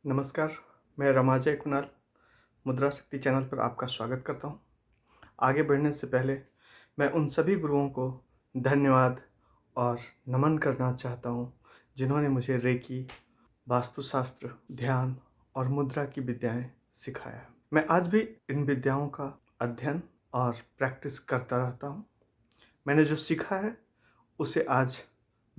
नमस्कार, मैं रमाजय कुणाल मुद्रा शक्ति चैनल पर आपका स्वागत करता हूँ। आगे बढ़ने से पहले मैं उन सभी गुरुओं को धन्यवाद और नमन करना चाहता हूँ जिन्होंने मुझे रेकी, वास्तुशास्त्र, ध्यान और मुद्रा की विद्याएं सिखाया। मैं आज भी इन विद्याओं का अध्ययन और प्रैक्टिस करता रहता हूँ। मैंने जो सीखा है उसे आज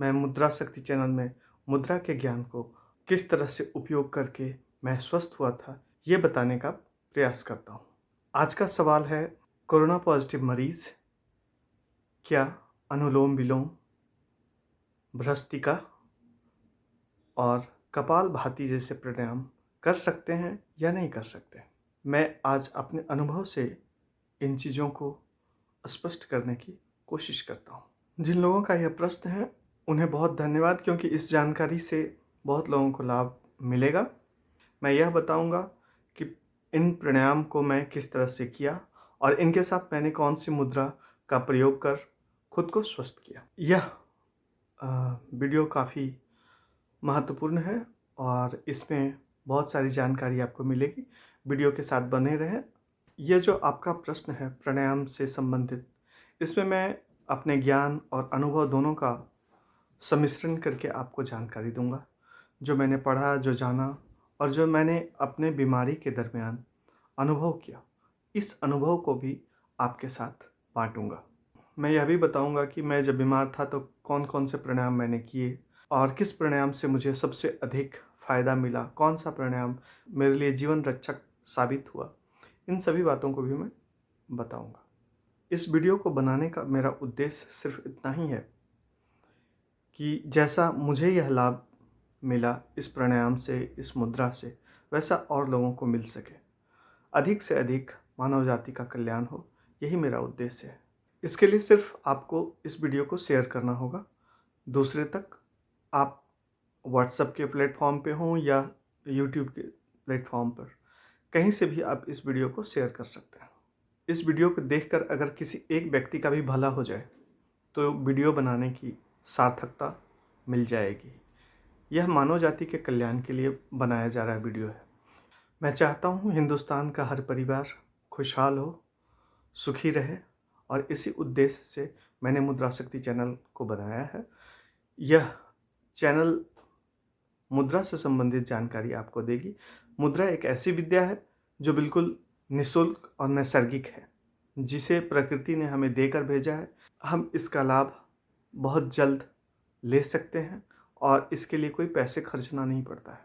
मैं मुद्रा शक्ति चैनल में मुद्रा के ज्ञान को किस तरह से उपयोग करके मैं स्वस्थ हुआ था, ये बताने का प्रयास करता हूँ। आज का सवाल है, कोरोना पॉजिटिव मरीज क्या अनुलोम विलोम, भ्रस्तिका और कपालभाति जैसे प्राणायाम कर सकते हैं या नहीं कर सकते। मैं आज अपने अनुभव से इन चीज़ों को स्पष्ट करने की कोशिश करता हूँ। जिन लोगों का यह प्रश्न है उन्हें बहुत धन्यवाद, क्योंकि इस जानकारी से बहुत लोगों को लाभ मिलेगा। मैं यह बताऊंगा कि इन प्राणायाम को मैं किस तरह से किया और इनके साथ मैंने कौन सी मुद्रा का प्रयोग कर खुद को स्वस्थ किया। यह वीडियो काफ़ी महत्वपूर्ण है और इसमें बहुत सारी जानकारी आपको मिलेगी। वीडियो के साथ बने रहें। यह जो आपका प्रश्न है प्राणायाम से संबंधित, इसमें मैं अपने ज्ञान और अनुभव दोनों का सम्मिश्रण करके आपको जानकारी दूंगा। जो मैंने पढ़ा, जो जाना और जो मैंने अपने बीमारी के दरमियान अनुभव किया, इस अनुभव को भी आपके साथ बांटूंगा। मैं यह भी बताऊंगा कि मैं जब बीमार था तो कौन कौन से प्राणायाम मैंने किए और किस प्राणायाम से मुझे सबसे अधिक फ़ायदा मिला, कौन सा प्राणायाम मेरे लिए जीवन रक्षक साबित हुआ। इन सभी बातों को भी मैं बताऊंगा। इस वीडियो को बनाने का मेरा उद्देश्य सिर्फ इतना ही है कि जैसा मुझे यह लाभ मिला इस प्राणायाम से, इस मुद्रा से, वैसा और लोगों को मिल सके, अधिक से अधिक मानव जाति का कल्याण हो। यही मेरा उद्देश्य है। इसके लिए सिर्फ आपको इस वीडियो को शेयर करना होगा दूसरे तक। आप व्हाट्सएप के प्लेटफॉर्म पे हों या यूट्यूब के प्लेटफॉर्म पर, कहीं से भी आप इस वीडियो को शेयर कर सकते हैं। इस वीडियो को देखकर अगर किसी एक व्यक्ति का भी भला हो जाए तो वीडियो बनाने की सार्थकता मिल जाएगी। यह मानव जाति के कल्याण के लिए बनाया जा रहा वीडियो है। मैं चाहता हूँ हिंदुस्तान का हर परिवार खुशहाल हो, सुखी रहे, और इसी उद्देश्य से मैंने मुद्रा शक्ति चैनल को बनाया है। यह चैनल मुद्रा से संबंधित जानकारी आपको देगी। मुद्रा एक ऐसी विद्या है जो बिल्कुल निःशुल्क और नैसर्गिक है, जिसे प्रकृति ने हमें देकर भेजा है। हम इसका लाभ बहुत जल्द ले सकते हैं और इसके लिए कोई पैसे खर्चना नहीं पड़ता है।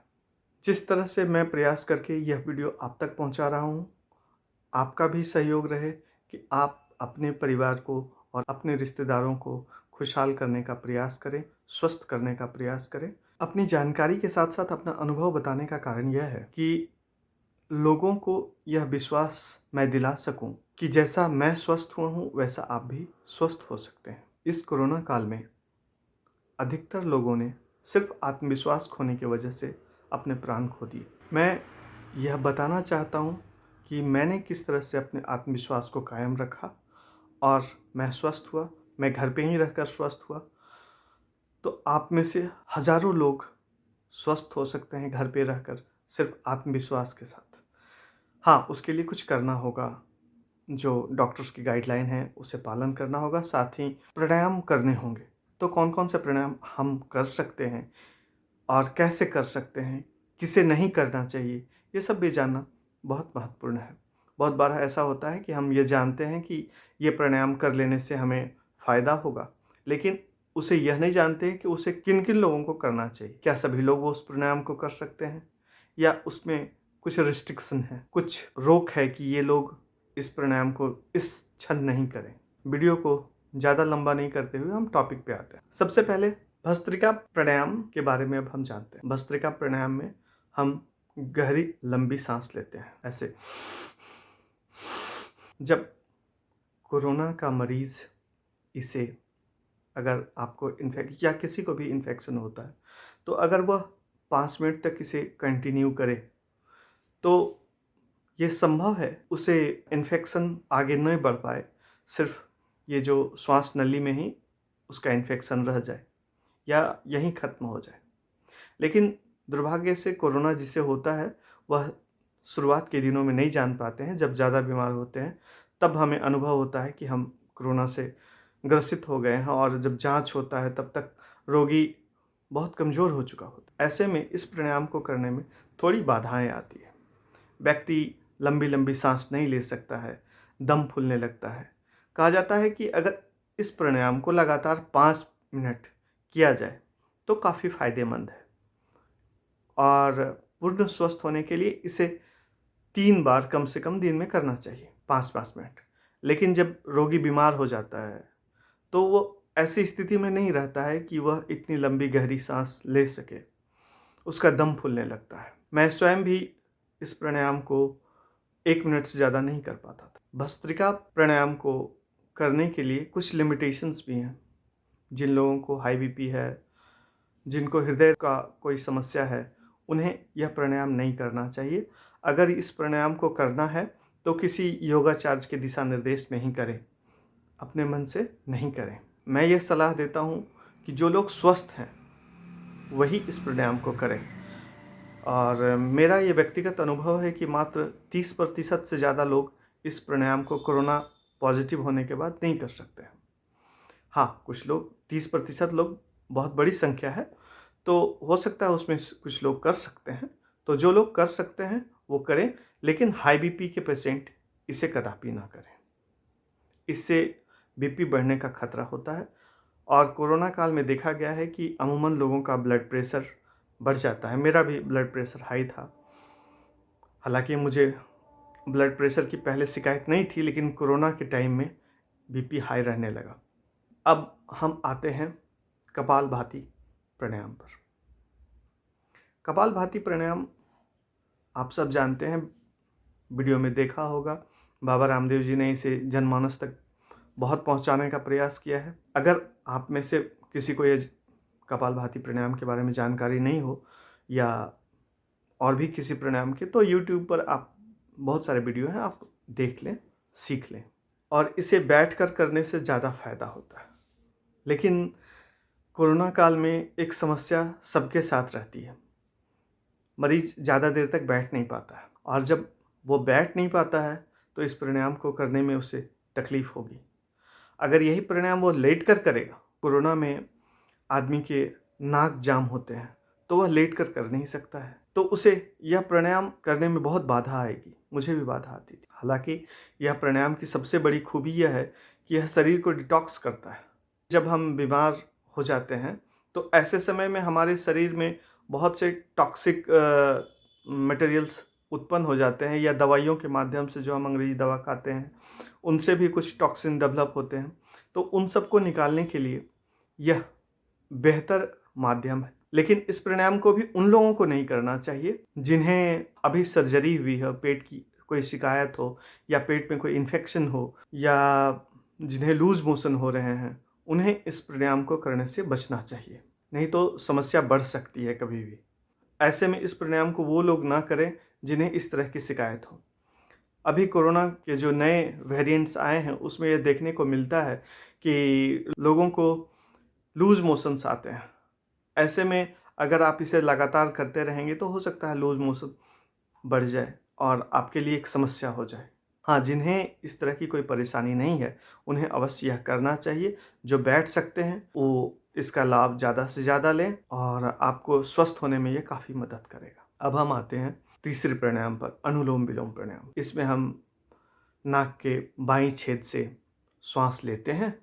जिस तरह से मैं प्रयास करके यह वीडियो आप तक पहुंचा रहा हूं, आपका भी सहयोग रहे कि आप अपने परिवार को और अपने रिश्तेदारों को खुशहाल करने का प्रयास करें, स्वस्थ करने का प्रयास करें। अपनी जानकारी के साथ साथ अपना अनुभव बताने का कारण यह है कि लोगों को यह विश्वास मैं दिला सकूं कि जैसा मैं स्वस्थ हुआ हूं वैसा आप भी स्वस्थ हो सकते हैं। इस कोरोना काल में अधिकतर लोगों ने सिर्फ आत्मविश्वास खोने की वजह से अपने प्राण खो दिए। मैं यह बताना चाहता हूँ कि मैंने किस तरह से अपने आत्मविश्वास को कायम रखा और मैं स्वस्थ हुआ। मैं घर पे ही रहकर स्वस्थ हुआ। तो आप में से हज़ारों लोग स्वस्थ हो सकते हैं घर पे रहकर, सिर्फ आत्मविश्वास के साथ। हाँ, उसके लिए कुछ करना होगा। जो डॉक्टर्स की गाइडलाइन है उसे पालन करना होगा, साथ ही प्राणायाम करने होंगे। तो कौन कौन से प्राणायाम हम कर सकते हैं और कैसे कर सकते हैं, किसे नहीं करना चाहिए, ये सब भी जानना बहुत महत्वपूर्ण है। बहुत बार ऐसा होता है कि हम ये जानते हैं कि ये प्राणायाम कर लेने से हमें फ़ायदा होगा, लेकिन उसे यह नहीं जानते कि उसे किन किन लोगों को करना चाहिए। क्या सभी लोग वो उस प्राणायाम को कर सकते हैं या उसमें कुछ रिस्ट्रिक्शन है, कुछ रोक है कि ये लोग इस प्राणायाम को इस क्षण नहीं करें। वीडियो को ज़्यादा लंबा नहीं करते हुए हम टॉपिक पे आते हैं। सबसे पहले भस्त्रिका प्राणायाम के बारे में अब हम जानते हैं। भस्त्रिका प्राणायाम में हम गहरी लंबी सांस लेते हैं ऐसे। जब कोरोना का मरीज़ इसे, अगर आपको इन्फेक्शन या किसी को भी इन्फेक्शन होता है, तो अगर वह 5 मिनट तक इसे कंटिन्यू करे तो ये संभव है उसे इन्फेक्शन आगे नहीं बढ़ पाए, सिर्फ ये जो श्वास नली में ही उसका इन्फेक्शन रह जाए या यहीं ख़त्म हो जाए। लेकिन दुर्भाग्य से कोरोना जिसे होता है वह शुरुआत के दिनों में नहीं जान पाते हैं। जब ज़्यादा बीमार होते हैं तब हमें अनुभव होता है कि हम कोरोना से ग्रसित हो गए हैं, और जब जांच होता है तब तक रोगी बहुत कमज़ोर हो चुका होता है। ऐसे में इस प्राणायाम को करने में थोड़ी बाधाएं आती है। व्यक्ति लंबी लंबी सांस नहीं ले सकता है, दम फूलने लगता है। कहा जाता है कि अगर इस प्राणायाम को लगातार 5 मिनट किया जाए तो काफ़ी फायदेमंद है, और पूर्ण स्वस्थ होने के लिए इसे 3 बार कम से कम दिन में करना चाहिए, 5-5 मिनट। लेकिन जब रोगी बीमार हो जाता है तो वो ऐसी स्थिति में नहीं रहता है कि वह इतनी लंबी गहरी सांस ले सके, उसका दम फूलने लगता है। मैं स्वयं भी इस प्राणायाम को 1 मिनट से ज़्यादा नहीं कर पाता था। भस्त्रिका प्राणायाम को करने के लिए कुछ लिमिटेशंस भी हैं। जिन लोगों को हाई बीपी है, जिनको हृदय का कोई समस्या है, उन्हें यह प्राणायाम नहीं करना चाहिए। अगर इस प्राणायाम को करना है तो किसी योगाचार्य के दिशा निर्देश में ही करें, अपने मन से नहीं करें। मैं ये सलाह देता हूँ कि जो लोग स्वस्थ हैं वही इस प्राणायाम को करें। और मेरा ये व्यक्तिगत अनुभव है कि मात्र 30% से ज़्यादा लोग इस प्राणायाम को कोरोना पॉजिटिव होने के बाद नहीं कर सकते हैं। हाँ, कुछ लोग 30% लोग बहुत बड़ी संख्या है, तो हो सकता है उसमें कुछ लोग कर सकते हैं। तो जो लोग कर सकते हैं वो करें, लेकिन हाई बीपी के पेशेंट इसे कदापि ना करें। इससे बीपी बढ़ने का खतरा होता है, और कोरोना काल में देखा गया है कि अमूमन लोगों का ब्लड प्रेशर बढ़ जाता है। मेरा भी ब्लड प्रेशर हाई था। हालांकि मुझे ब्लड प्रेशर की पहले शिकायत नहीं थी, लेकिन कोरोना के टाइम में बीपी हाई रहने लगा। अब हम आते हैं कपालभाति प्राणायाम पर। कपालभाति प्राणायाम आप सब जानते हैं, वीडियो में देखा होगा। बाबा रामदेव जी ने इसे जनमानस तक बहुत पहुंचाने का प्रयास किया है। अगर आप में से किसी को ये कपालभाति प्राणायाम के बारे में जानकारी नहीं हो, या और भी किसी प्राणायाम के, तो यूट्यूब पर आप बहुत सारे वीडियो हैं, आप देख लें, सीख लें। और इसे बैठकर करने से ज़्यादा फायदा होता है। लेकिन कोरोना काल में एक समस्या सबके साथ रहती है। मरीज ज़्यादा देर तक बैठ नहीं पाता है, और जब वो बैठ नहीं पाता है तो इस प्राणायाम को करने में उसे तकलीफ होगी। अगर यही प्राणायाम वो लेट कर करेगा, कोरोना में आदमी के नाक जाम होते हैं, तो वह लेट कर नहीं सकता है, तो उसे यह प्राणायाम करने में बहुत बाधा आएगी। मुझे भी बाधा आती थी। हालांकि यह प्राणायाम की सबसे बड़ी खूबी यह है कि यह शरीर को डिटॉक्स करता है। जब हम बीमार हो जाते हैं तो ऐसे समय में हमारे शरीर में बहुत से टॉक्सिक मटेरियल्स उत्पन्न हो जाते हैं, या दवाइयों के माध्यम से जो हम अंग्रेजी दवा खाते हैं उनसे भी कुछ टॉक्सिन डेवलप होते हैं। तो उन सबको निकालने के लिए यह बेहतर माध्यम है। लेकिन इस प्राणायाम को भी उन लोगों को नहीं करना चाहिए जिन्हें अभी सर्जरी हुई है, पेट की कोई शिकायत हो, या पेट में कोई इन्फेक्शन हो, या जिन्हें लूज मोशन हो रहे हैं। उन्हें इस प्राणायाम को करने से बचना चाहिए, नहीं तो समस्या बढ़ सकती है कभी भी। ऐसे में इस प्राणायाम को वो लोग ना करें जिन्हें इस तरह की शिकायत हो। अभी कोरोना के जो नए वेरिएंट्स आए हैं उसमें यह देखने को मिलता है कि लोगों को लूज मोशंस आते हैं। ऐसे में अगर आप इसे लगातार करते रहेंगे तो हो सकता है लूज मोशन बढ़ जाए और आपके लिए एक समस्या हो जाए। हाँ, जिन्हें इस तरह की कोई परेशानी नहीं है उन्हें अवश्य यह करना चाहिए। जो बैठ सकते हैं वो इसका लाभ ज़्यादा से ज़्यादा लें, और आपको स्वस्थ होने में ये काफ़ी मदद करेगा। अब हम आते हैं तीसरे प्राणायाम पर, अनुलोम विलोम प्राणायाम। इसमें हम नाक के बाईं छेद से श्वास लेते हैं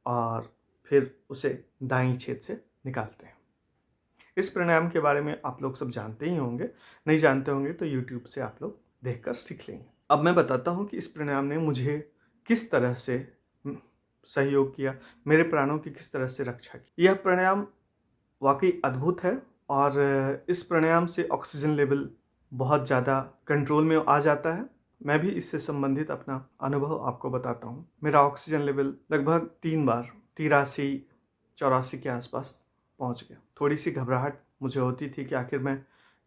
और फिर उसे दाईं छेद से निकालते हैं। इस प्राणायाम के बारे में आप लोग सब जानते ही होंगे, नहीं जानते होंगे तो यूट्यूब से आप लोग देखकर सीख लेंगे। अब मैं बताता हूँ कि इस प्राणायाम ने मुझे किस तरह से सहयोग किया, मेरे प्राणों की किस तरह से रक्षा की। यह प्राणायाम वाकई अद्भुत है, और इस प्राणायाम से ऑक्सीजन लेवल बहुत ज़्यादा कंट्रोल में आ जाता है। मैं भी इससे संबंधित अपना अनुभव आपको बताता हूँ। मेरा ऑक्सीजन लेवल लगभग 3 बार 83-84 के आसपास पहुँच गया। थोड़ी सी घबराहट मुझे होती थी कि आखिर मैं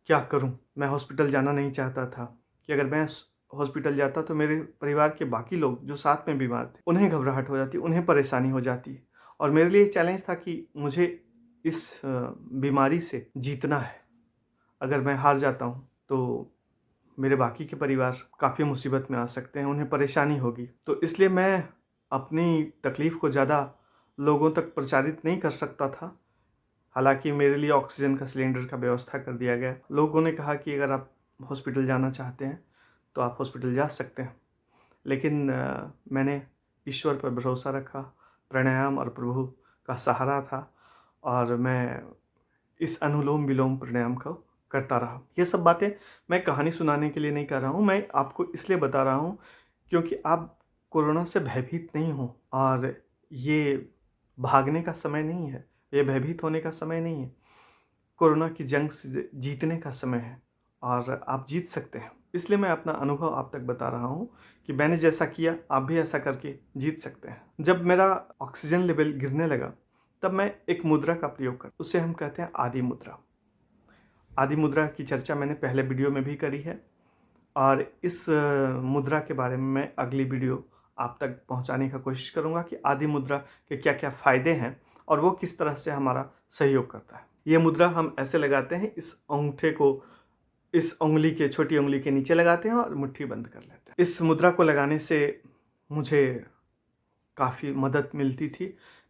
क्या करूं। मैं हॉस्पिटल जाना नहीं चाहता था कि अगर मैं हॉस्पिटल जाता तो मेरे परिवार के बाकी लोग जो साथ में बीमार थे उन्हें घबराहट हो जाती, उन्हें परेशानी हो जाती। और मेरे लिए चैलेंज था कि मुझे इस बीमारी से जीतना है। अगर मैं हार जाता हूँ तो मेरे बाकी के परिवार काफ़ी मुसीबत में आ सकते हैं, उन्हें परेशानी होगी। तो इसलिए मैं अपनी तकलीफ़ को ज़्यादा लोगों तक प्रचारित नहीं कर सकता था। हालाँकि मेरे लिए ऑक्सीजन का सिलेंडर का व्यवस्था कर दिया गया। लोगों ने कहा कि अगर आप हॉस्पिटल जाना चाहते हैं तो आप हॉस्पिटल जा सकते हैं। लेकिन मैंने ईश्वर पर भरोसा रखा, प्राणायाम और प्रभु का सहारा था और मैं इस अनुलोम-विलोम प्राणायाम को करता रहा। ये सब बातें मैं कहानी सुनाने के लिए नहीं कर रहा हूँ, मैं आपको इसलिए बता रहा हूँ क्योंकि आप कोरोना से भयभीत नहीं हों और ये भागने का समय नहीं है, ये भयभीत होने का समय नहीं है। कोरोना की जंग से जीतने का समय है और आप जीत सकते हैं। इसलिए मैं अपना अनुभव आप तक बता रहा हूँ कि मैंने जैसा किया आप भी ऐसा करके जीत सकते हैं। जब मेरा ऑक्सीजन लेवल गिरने लगा तब मैं एक मुद्रा का प्रयोग कर, उसे हम कहते हैं आदि मुद्रा। आदि मुद्रा की चर्चा मैंने पहले वीडियो में भी करी है और इस मुद्रा के बारे में मैं अगली वीडियो आप तक पहुंचाने का कोशिश करूंगा कि आदि मुद्रा के क्या क्या फ़ायदे हैं और वो किस तरह से हमारा सहयोग करता है। ये मुद्रा हम ऐसे लगाते हैं, इस अंगूठे को इस उंगली के, छोटी उंगली के नीचे लगाते हैं और मुट्ठी बंद कर लेते हैं। इस मुद्रा को लगाने से मुझे काफ़ी मदद मिलती थी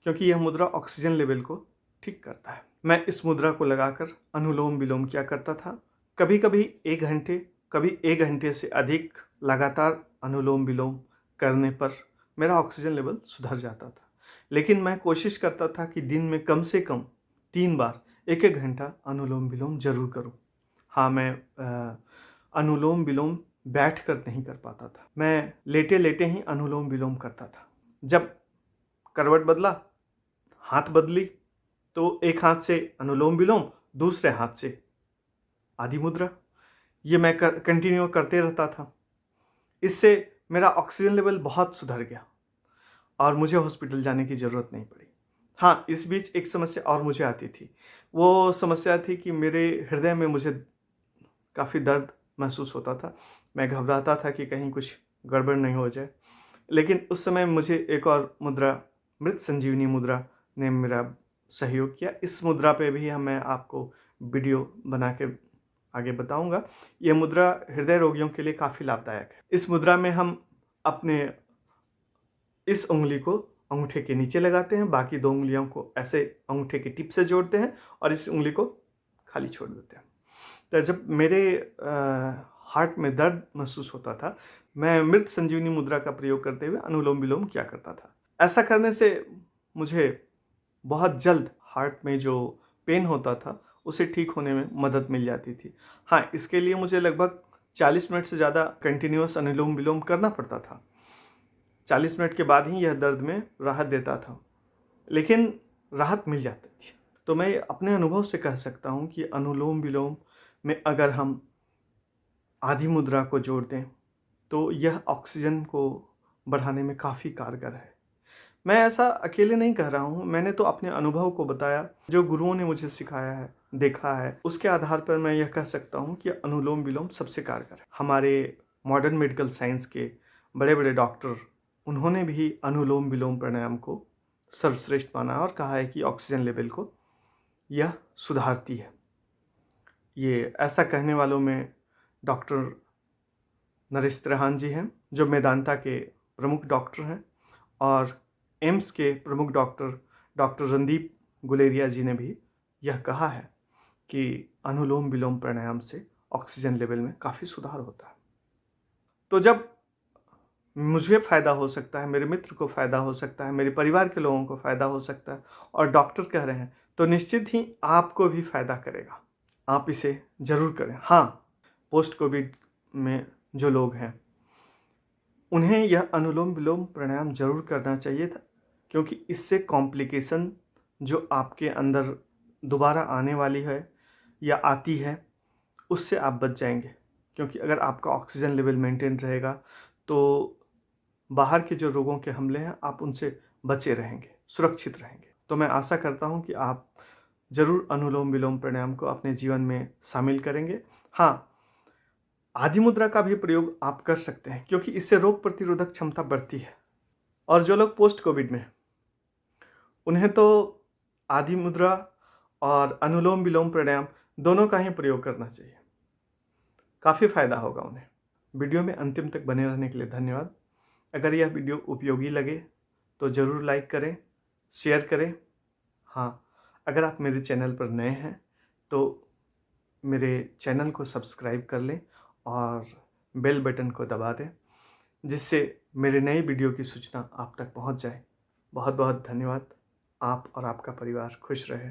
क्योंकि यह मुद्रा ऑक्सीजन लेवल को ठीक करता है। मैं इस मुद्रा को लगाकर अनुलोम विलोम किया करता था। कभी कभी 1 घंटे, कभी 1 घंटे से अधिक लगातार अनुलोम विलोम करने पर मेरा ऑक्सीजन लेवल सुधर जाता था। लेकिन मैं कोशिश करता था कि दिन में कम से कम 3 बार 1-1 घंटा अनुलोम विलोम जरूर करूं। हाँ, मैं अनुलोम विलोम बैठ कर नहीं कर पाता था, मैं लेटे लेटे ही अनुलोम विलोम करता था। जब करवट बदला, हाथ बदली, तो एक हाथ से अनुलोम विलोम, दूसरे हाथ से आदि मुद्रा, ये मैं कंटिन्यू करते रहता था। इससे मेरा ऑक्सीजन लेवल बहुत सुधर गया और मुझे हॉस्पिटल जाने की ज़रूरत नहीं पड़ी। हाँ, इस बीच एक समस्या और मुझे आती थी। वो समस्या थी कि मेरे हृदय में मुझे काफ़ी दर्द महसूस होता था। मैं घबराता था कि कहीं कुछ गड़बड़ नहीं हो जाए। लेकिन उस समय मुझे एक और मुद्रा, मृत संजीवनी मुद्रा ने मेरा सहयोग किया। इस मुद्रा पे भी मैं आपको वीडियो बना के आगे बताऊंगा। यह मुद्रा हृदय रोगियों के लिए काफ़ी लाभदायक है। इस मुद्रा में हम अपने इस उंगली को अंगूठे के नीचे लगाते हैं, बाकी 2 उंगलियों को ऐसे अंगूठे के टिप से जोड़ते हैं और इस उंगली को खाली छोड़ देते हैं। तो जब मेरे हार्ट में दर्द महसूस होता था, मैं मृत संजीवनी मुद्रा का प्रयोग करते हुए अनुलोम विलोम किया करता था। ऐसा करने से मुझे बहुत जल्द हार्ट में जो पेन होता था उसे ठीक होने में मदद मिल जाती थी। हाँ, इसके लिए मुझे लगभग 40 मिनट से ज़्यादा कंटिन्यूअस अनुलोम विलोम करना पड़ता था। 40 मिनट के बाद ही यह दर्द में राहत देता था, लेकिन राहत मिल जाती थी। तो मैं अपने अनुभव से कह सकता हूँ कि अनुलोम विलोम में अगर हम आदि मुद्रा को जोड़ दें तो यह ऑक्सीजन को बढ़ाने में काफ़ी कारगर है। मैं ऐसा अकेले नहीं कह रहा हूँ, मैंने तो अपने अनुभव को बताया, जो गुरुओं ने मुझे सिखाया है, देखा है, उसके आधार पर मैं यह कह सकता हूँ कि अनुलोम विलोम सबसे कारगर है। हमारे मॉडर्न मेडिकल साइंस के बड़े बड़े डॉक्टर, उन्होंने भी अनुलोम विलोम प्राणायाम को सर्वश्रेष्ठ माना और कहा है कि ऑक्सीजन लेवल को यह सुधारती है। ये ऐसा कहने वालों में डॉक्टर नरेश त्रेहान जी हैं, जो मेदांता के प्रमुख डॉक्टर हैं, और एम्स के प्रमुख डॉक्टर रणदीप गुलेरिया जी ने भी यह कहा है कि अनुलोम विलोम प्राणायाम से ऑक्सीजन लेवल में काफ़ी सुधार होता है। तो जब मुझे फ़ायदा हो सकता है, मेरे मित्र को फ़ायदा हो सकता है, मेरे परिवार के लोगों को फ़ायदा हो सकता है और डॉक्टर कह रहे हैं, तो निश्चित ही आपको भी फ़ायदा करेगा। आप इसे ज़रूर करें। हाँ, पोस्ट कोविड में जो लोग हैं उन्हें यह अनुलोम विलोम प्राणायाम ज़रूर करना चाहिए था, क्योंकि इससे कॉम्प्लिकेशन जो आपके अंदर दोबारा आने वाली है या आती है, उससे आप बच जाएंगे। क्योंकि अगर आपका ऑक्सीजन लेवल मेंटेन रहेगा तो बाहर के जो रोगों के हमले हैं आप उनसे बचे रहेंगे, सुरक्षित रहेंगे। तो मैं आशा करता हूं कि आप ज़रूर अनुलोम विलोम प्राणायाम को अपने जीवन में शामिल करेंगे। हाँ, आदि मुद्रा का भी प्रयोग आप कर सकते हैं, क्योंकि इससे रोग प्रतिरोधक क्षमता बढ़ती है। और जो लोग पोस्ट कोविड में, उन्हें तो आदि मुद्रा और अनुलोम विलोम प्राणायाम दोनों का ही प्रयोग करना चाहिए, काफ़ी फ़ायदा होगा उन्हें। वीडियो में अंतिम तक बने रहने के लिए धन्यवाद। अगर यह वीडियो उपयोगी लगे तो ज़रूर लाइक करें, शेयर करें। हाँ, अगर आप मेरे चैनल पर नए हैं तो मेरे चैनल को सब्सक्राइब कर लें और बेल बटन को दबा दें, जिससे मेरे नए वीडियो की सूचना आप तक पहुंच जाए। बहुत बहुत धन्यवाद। आप और आपका परिवार खुश रहे।